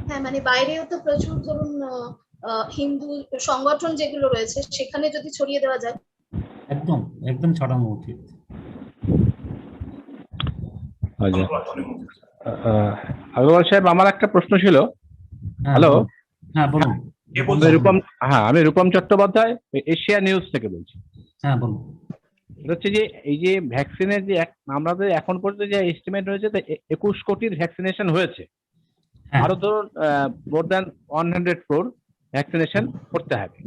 হ্যাঁ, মানে বাইরেও তো প্রচুর ধরুন হিন্দু সংগঠন যেগুলো রয়েছে সেখানে যদি ছড়িয়ে দেওয়া যায়। একদম একদম ছড়ানো উচিত। আচ্ছা, ধন্যবাদ অনিমুখ। আগরওয়াল সাহেব, আমার একটা প্রশ্ন ছিল। হ্যাঁ হ্যালো। বলুন। হ্যাঁ বলুন। কে আমি বলছেন? রূপম, হ্যাঁ আমি রূপম চট্টোপাধ্যায়, এশিয়া নিউজ থেকে বলছি। হ্যাঁ বলুন। এটা হচ্ছে যে এই যে ভ্যাকসিনের যে আমাদের এখন পর্যন্ত যে এস্টিমেট হয়েছে 21 কোটির ভ্যাকসিনেশন হয়েছে। হ্যাঁ আরো ধরুন মোর দ্যান 100 ক্রোর ভ্যাকসিনেশন করতে হবে।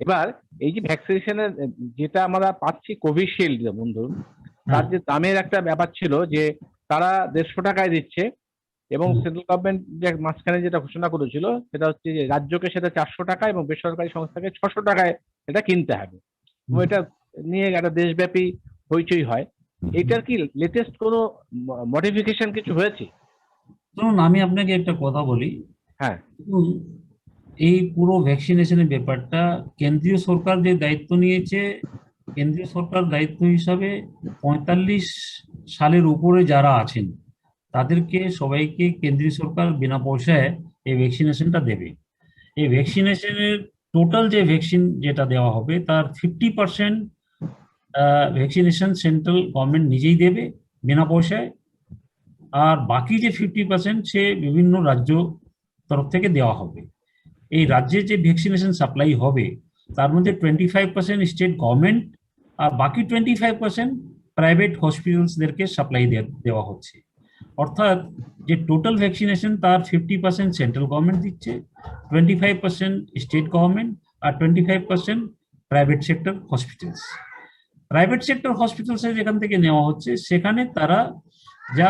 এবার এই যে ভ্যাকসিনেশনের যেটা আমরা পাচ্ছি কোভিশিল্ড, যেমন ধরুন তার যে দামের একটা ব্যাপার ছিল যে তারা 150 টাকায় দিচ্ছে, এবং সেন্ট্রাল গভর্নমেন্ট যে মাঝখানে যেটা ঘোষণা করেছিল সেটা হচ্ছে যে রাজ্যকে সেটা 400 টাকা এবং বেসরকারি সংস্থাকে 600 টাকায় এটা কিনতে হবে। এবং এটা নিয়ে একটা দেশব্যাপী হইচই হয়। এটার কি লেটেস্ট কোনো মডিফিকেশন কিছু হয়েছে? শুনুন, আমি আপনাকে একটা কথা বলি। হ্যাঁ। দেখুন, এই পুরো ভ্যাকসিনেশনের ব্যাপারটা কেন্দ্রীয় সরকার যে দায়িত্ব নিয়েছে, কেন্দ্রীয় সরকার দায়িত্ব হিসাবে 45 সালের উপরে যারা আছেন তাদেরকে সবাইকে কেন্দ্রীয় সরকার বিনা পয়সায় এই ভ্যাকসিনেশনটা দেবে। এই ভ্যাকসিনেশনের টোটাল যে ভ্যাকসিন যেটা দেওয়া হবে তার 50% ভ্যাকসিনেশন সেন্ট্রাল গভর্নমেন্ট নিজেই দেবে বিনা পয়সায়, আর বাকি যে 50% সে বিভিন্ন রাজ্য তরফ থেকে দেওয়া হবে। এই রাজ্যে যে ভ্যাকসিনেশন সাপ্লাই হবে তার মধ্যে 25% স্টেট গভর্নমেন্ট আর বাকি 25% প্রাইভেট হসপিটালসদেরকে সাপ্লাই দেওয়া হচ্ছে। অর্থাৎ যে টোটাল ভ্যাকসিনেশন তার 50% সেন্ট্রাল গভর্নমেন্ট দিচ্ছে, 25% স্টেট গভর্নমেন্ট আর 25% private sector hospitals. Private sector হসপিটালসে যেখান থেকে নেওয়া হচ্ছে সেখানে তারা যা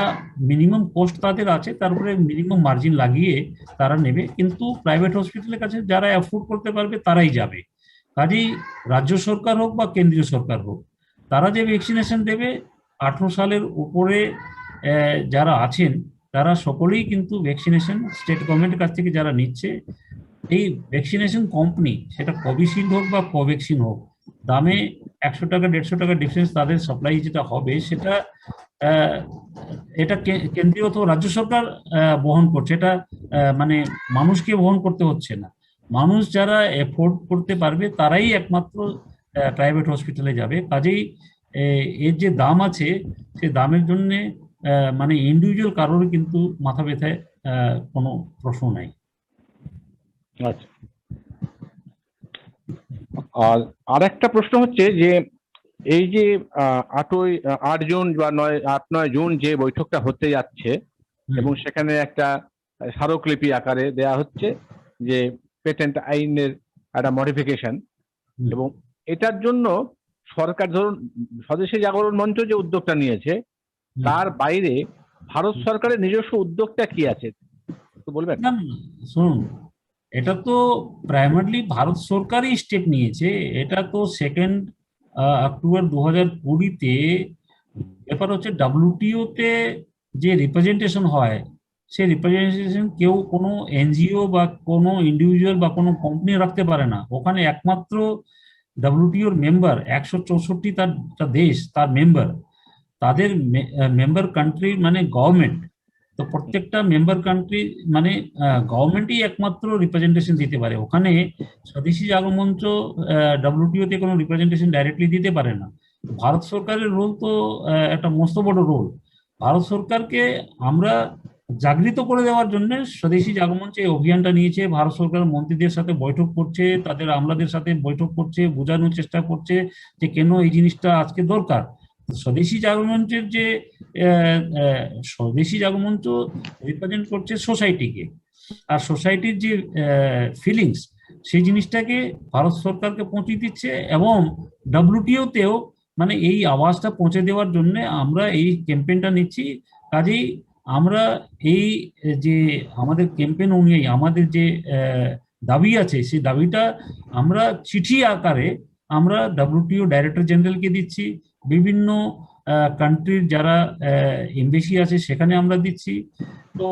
মিনিমাম কস্ট তাদের আছে তারপরে মিনিমাম মার্জিন লাগিয়ে তারা নেবে, কিন্তু প্রাইভেট হসপিটালের কাছে যারা অ্যাফোর্ড করতে পারবে তারাই যাবে। কাজেই রাজ্য সরকার হোক বা কেন্দ্রীয় সরকার হোক, তারা যে ভ্যাকসিনেশন দেবে 18 সালের উপরে যারা আছেন তারা সকলেই কিন্তু ভ্যাকসিনেশন স্টেট গভর্নমেন্টের কাছ থেকে যারা নিচ্ছে, এই ভ্যাকসিনেশন কোম্পানি সেটা কোভিশিল্ড হোক বা কোভ্যাক্সিন হোক, দামে 100 টাকা 150 টাকা ডিফারেন্স তাদের সাপ্লাই যেটা হবে সেটা এটা কেন্দ্রীয় তো রাজ্য সরকার বহন করছে। এটা মানে মানুষকে বহন করতে হচ্ছে না। মানুষ যারা এফোর্ড করতে পারবে তারাই একমাত্র প্রাইভেট হসপিটালে যাবে। কাজেই এর যে দাম আছে সে দামের জন্য মানে ইন্ডিভিজুয়াল কারোর কিন্তু মাথা ব্যথায় কোনো প্রশ্ন নাই। আচ্ছা, আর আরেকটা প্রশ্ন হচ্ছে যে এই যে 8 জুন বা 8-9 জুন যে বৈঠকটা হতে যাচ্ছে এবং সেখানে একটা স্মারকলিপি আকারে দেয়া হচ্ছে যে পেটেন্ট আইনের একটা মডিফিকেশন, এবং এটার জন্য সরকার ধরুন স্বদেশী জাগরণ মঞ্চ যে উদ্যোগটা নিয়েছে তার বাইরে ভারত সরকারের নিজস্ব উদ্যোগটা কি আছে তো বলবেন? না না, শুনুন, এটা তো প্রাইমারলি ভারত সরকারই স্টেপ নিয়েছে। এটা তো 2 অক্টোবর 2020-তে ব্যাপার হচ্ছে WTO তে যে রিপ্রেজেন্টেশন হয় সেই রিপ্রেজেন্টেশন কেউ কোনো এনজিও বা কোনো ইন্ডিভিজুয়াল বা কোনো কোম্পানি রাখতে পারে না। ওখানে একমাত্র WTOর মেম্বার 164টা দেশ তার মেম্বার, তাদের মেম্বার কান্ট্রি মানে গভর্নমেন্ট। তো প্রত্যেকটা মেম্বার কান্ট্রি মানে গভর্নমেন্টই একমাত্র রিপ্রেজেন্টেশন দিতে পারে ওখানে। স্বদেশী জাগরণ মঞ্চ WTO তে কোনো রিপ্রেজেন্টেশন ডাইরেক্টলি দিতে পারে না। ভারত সরকারের রোল তো একটা মস্ত বড় রোল। ভারত সরকারকে আমরা জাগৃত করে দেওয়ার জন্য স্বদেশী জাগরণ মঞ্চ এই অভিযানটা নিয়েছে। ভারত সরকার মন্ত্রীদের সাথে বৈঠক করছে, তাদের আমলাদের সাথে বৈঠক করছে, বোঝানোর চেষ্টা করছে যে কেন এই জিনিসটা আজকে দরকার। স্বদেশী জাগরণ মঞ্চের যে স্বদেশী জাগরণ মঞ্চ রিপ্রেজেন্ট করছে সোসাইটিকে, আর সোসাইটির যে ফিলিংস সেই জিনিসটাকে ভারত সরকারকে পৌঁছে দিচ্ছে, এবং WTO তেও মানে এই আওয়াজটা পৌঁছে দেওয়ার জন্য আমরা এই ক্যাম্পেইনটা নিচ্ছি। কাজেই আমরা এই যে আমাদের ক্যাম্পেইন অনুযায়ী আমাদের যে দাবি আছে সেই দাবিটা আমরা চিঠি আকারে আমরা WTO ডাইরেক্টর জেনারেলকে দিচ্ছি, বিভিন্ন কান্ট্রির যারা এমবেসি আছে সেখানে আমরা দিচ্ছি। তো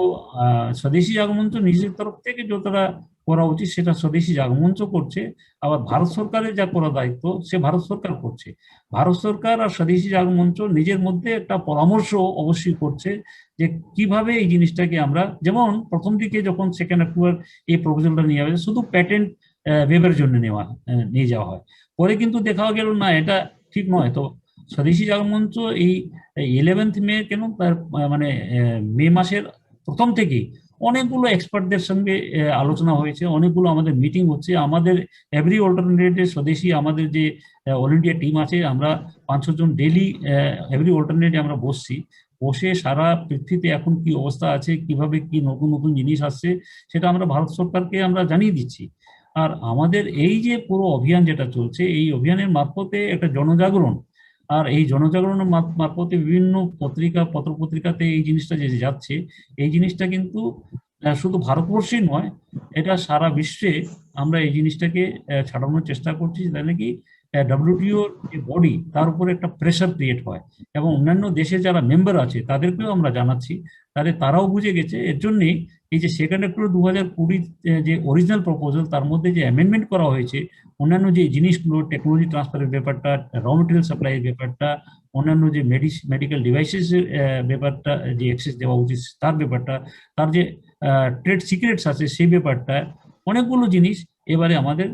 স্বদেশী জাগমঞ্চ নিজের তরফ থেকে যতটা করা উচিত সেটা স্বদেশী জাগমঞ্চ করছে, আবার ভারত সরকারের যা করা দায়িত্ব সে ভারত সরকার করছে। ভারত সরকার আর স্বদেশী জাগমঞ্চ নিজের মধ্যে একটা পরামর্শ অবশ্যই করছে যে কিভাবে এই জিনিসটাকে আমরা, যেমন প্রথম দিকে যখন 2 অক্টোবর এই প্রপোজালটা নিয়ে যাবে শুধু প্যাটেন্ট ওয়েবের জন্য নিয়ে যাওয়া হয়, পরে কিন্তু দেখা গেল না এটা ঠিক নয়। তো স্বদেশী জাগমঞ্চ এই 11th মে কেন তার মানে মে মাসের প্রথম থেকেই অনেকগুলো এক্সপার্টদের সঙ্গে আলোচনা হয়েছে, অনেকগুলো আমাদের মিটিং হচ্ছে। আমাদের এভরি অল্টারনেটে স্বদেশী আমাদের যে অল ইন্ডিয়া টিম আছে, আমরা 5-6 জন ডেলি এভরি অল্টারনেটে আমরা বসে সারা পৃথিবীতে এখন কি অবস্থা আছে, কিভাবে কি নতুন নতুন জিনিস আসছে সেটা আমরা ভারত সরকারকে আমরা জানিয়ে দিচ্ছি। আর আমাদের এই যে পুরো অভিযান যেটা চলছে, এই অভিযানের মারফতে একটা জনজাগরণ, আর এই জনজাগরণের মারফতে বিভিন্ন পত্রপত্রিকাতে এই জিনিসটা যে যাচ্ছে, এই জিনিসটা কিন্তু শুধু ভারতবর্ষেই নয়, এটা সারা বিশ্বে আমরা এই জিনিসটাকে ছাড়ানোর চেষ্টা করছি, তাই নাকি WTO যে বডি তার উপরে একটা প্রেসার ক্রিয়েট হয়, এবং অন্যান্য দেশে যারা মেম্বার আছে তাদেরকেও আমরা জানাচ্ছি, তাহলে তারাও বুঝে গেছে। এর জন্যে এই যে 2 অক্টোবর 2020 যে অরিজিনাল প্রপোজাল, তার মধ্যে যে অ্যামেন্ডমেন্ট করা হয়েছে, অন্যান্য যে জিনিসগুলো টেকনোলজি ট্রান্সফারের ব্যাপারটা, র মেটেরিয়াল সাপ্লাইয়ের ব্যাপারটা, অন্যান্য যে মেডিকেল ডিভাইসেসের ব্যাপারটা যে অ্যাক্সেস দেওয়া উচিত তার ব্যাপারটা, তার যে ট্রেড সিক্রেটস আছে সেই ব্যাপারটা, অনেকগুলো জিনিস এবারে আমাদের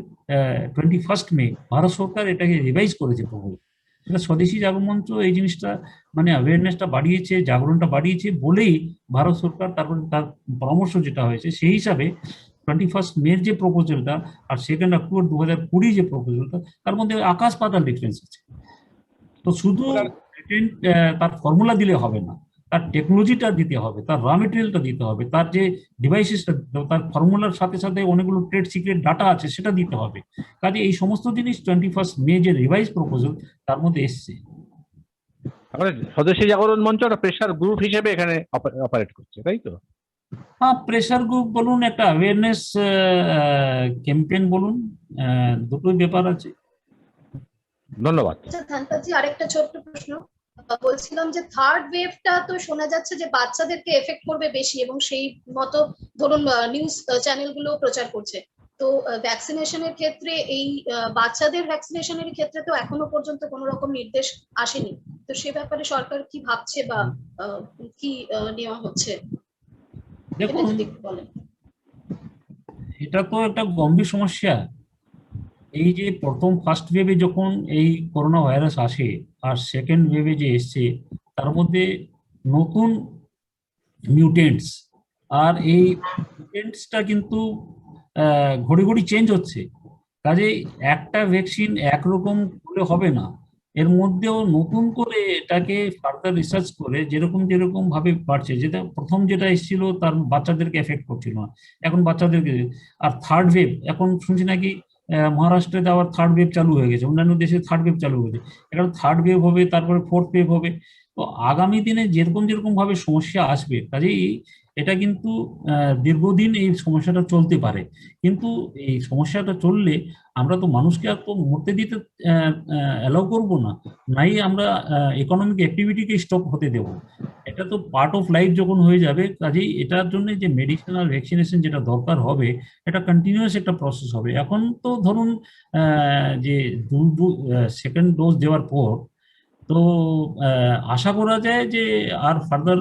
21 মে ভারত সরকার এটাকে রিভাইজ করেছে প্রপোজাল। সেটা স্বদেশী জাগমঞ্চ এই জিনিসটা মানে অ্যাওয়ারনেসটা বাড়িয়েছে, জাগরণটা বাড়িয়েছে বলেই ভারত সরকার তারপর তার পরামর্শ যেটা হয়েছে সেই হিসাবে 21 মের যে প্রপোজালটা আর 2 অক্টোবর 2020 যে প্রপোজালটা, তার মধ্যে আকাশ পাতাল ডিফারেন্স আছে। তো শুধু তার ফর্মুলা দিলে হবে না, তার টেকনোলজিটা দিতে হবে, তার র মেটেরিয়ালটা দিতে হবে, তার যে ডিভাইসেসটা, তার ফর্মুলার সাথে সাথে অনেকগুলো ট্রেড সিক্রেট ডাটা আছে সেটা দিতে হবে। কাজে এই সমস্ত জিনিস 21 মে যে রিভাইজ প্রপোজাল তার মধ্যে এসছে। স্বদেশী জাগরণ মঞ্চ একটা প্রেসার গ্রুপ হিসেবে এখানে অপারেট করছে, তাই তো? হ্যাঁ, প্রেসার গ্রুপ বলুন, একটা অ্যাওয়ারনেস ক্যাম্পেইন বলুন, দুটোই ব্যাপার আছে। ধন্যবাদ। আচ্ছা ধনপাতজি, আরেকটা ছোট্ট প্রশ্ন। বলছিলাম যে থার্ড ওয়েভটা তো শোনা যাচ্ছে যে বাচ্চাদেরকে এফেক্ট করবে বেশি, এবং সেই মতো ধরুন নিউজ চ্যানেলগুলো প্রচার করছে। তো ভ্যাকসিনেশনের ক্ষেত্রে এই বাচ্চাদের ভ্যাকসিনেশনের ক্ষেত্রে তো এখনো পর্যন্ত কোনো রকম নির্দেশ আসেনি। তো সে ব্যাপারে সরকার কি ভাবছে বা কি নেওয়া হচ্ছে, দেখুন, যদি একটু বলেন। এটা তো একটা গম্ভীর সমস্যা। এই যে প্রথম ফার্স্ট ওয়েভে যখন এই করোনা ভাইরাস আসে, আর সেকেন্ড ওয়েভে যে এসছে, তার মধ্যে নতুন মিউটেন্টস, আর এই মিউটেন্টসটা কিন্তু ঘড়ি ঘড়ি চেঞ্জ হচ্ছে। কাজে একটা ভ্যাকসিন একরকম করে হবে না, এর মধ্যেও নতুন করে এটাকে ফার্দার রিসার্চ করে যেরকম যেরকম ভাবে বাড়ছে, যেটা প্রথম যেটা এসেছিল তার বাচ্চাদেরকে এফেক্ট করছিল না, এখন বাচ্চাদেরকে। আর থার্ড ওয়েভ এখন শুনছি নাকি মহারাষ্ট্রে আবার থার্ড ওয়েভ চালু হয়ে গেছে, অন্যান্য দেশে থার্ড ওয়েভ চালু হয়েছে, এখন থার্ড ওয়েভ হবে, তারপরে ফোর্থ ওয়েভ হবে। তো আগামী দিনে যেরকম যেরকম ভাবে সমস্যা আসবে, কাজেই এটা কিন্তু দীর্ঘদিন এই সমস্যাটা চলতে পারে। কিন্তু এই সমস্যাটা চললে আমরা তো মানুষকে আর তো মরতে দিতে অ্যালাউ করবো না, নাই আমরা ইকোনমিক অ্যাক্টিভিটিকে স্টপ হতে দেবো। এটা তো পার্ট অফ লাইফ যখন হয়ে যাবে, কাজেই এটার জন্য যে মেডিসিন আর ভ্যাকসিনেশন যেটা দরকার হবে, এটা কন্টিনিউয়াস একটা প্রসেস হবে। এখন তো ধরুন যে সেকেন্ড ডোজ দেওয়ার পর তো আশা করা যায় যে আর ফার্দার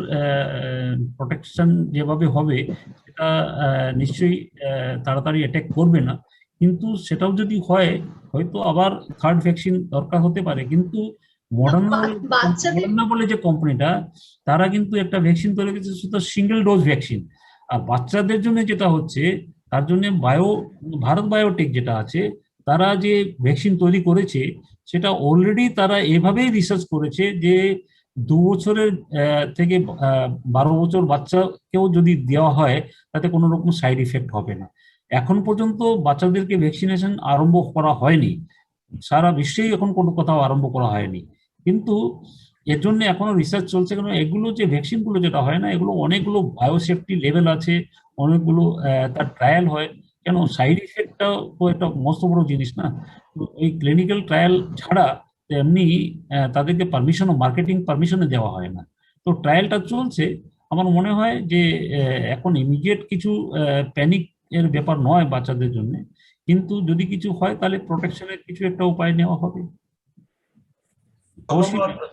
প্রোটেকশন যেভাবে হবে সেটা নিশ্চয়ই তাড়াতাড়ি অ্যাটাক করবে না। কিন্তু সেটাও যদি হয়, হয়তো আবার থার্ড ভ্যাকসিন দরকার হতে পারে। কিন্তু মডার্না বলে যে কোম্পানিটা, তারা কিন্তু একটা ভ্যাকসিন তৈরি করেছে সেটা সিঙ্গেল ডোজ ভ্যাকসিন। আর বাচ্চাদের জন্য যেটা হচ্ছে, তার জন্য ভারত বায়োটেক যেটা আছে, তারা যে ভ্যাকসিন তৈরি করেছে সেটা অলরেডি তারা এভাবেই রিসার্চ করেছে যে 2 বছরের থেকে 12 বছর বাচ্চাকেও যদি দেওয়া হয় তাতে কোনো রকম সাইড ইফেক্ট হবে না। এখন পর্যন্ত বাচ্চাদেরকে ভ্যাকসিনেশন আরম্ভ করা হয়নি, সারা বিশ্বেই এখন কোনো কোথাও আরম্ভ করা হয়নি। কিন্তু এর জন্য এখনো রিসার্চ চলছে, কারণ এগুলো যে ভ্যাকসিন গুলো যেটা হয় না, এগুলো অনেকগুলো বায়োসেফটি লেভেল আছে, অনেকগুলো তার ট্রায়াল হয়। কেন সাইড ইফেক্ট ট্রায়ালটা তো একটা মস্ত বড় জিনিস না, তো এই ক্লিনিক্যাল ট্রায়াল ছাড়া এমনি তাদেরকে পারমিশনও, মার্কেটিং পারমিশনও দেওয়া হয় না। তো ট্রায়ালটা চলছে। আমার মনে হয় যে এখন ইমিডিয়েট কিছু প্যানিক এর ব্যাপার নয় বাচ্চাদের জন্য, কিন্তু যদি কিছু হয় তাহলে প্রোটেকশনের কিছু একটা উপায় নেওয়া হবে অবশ্যই। ধন্যবাদ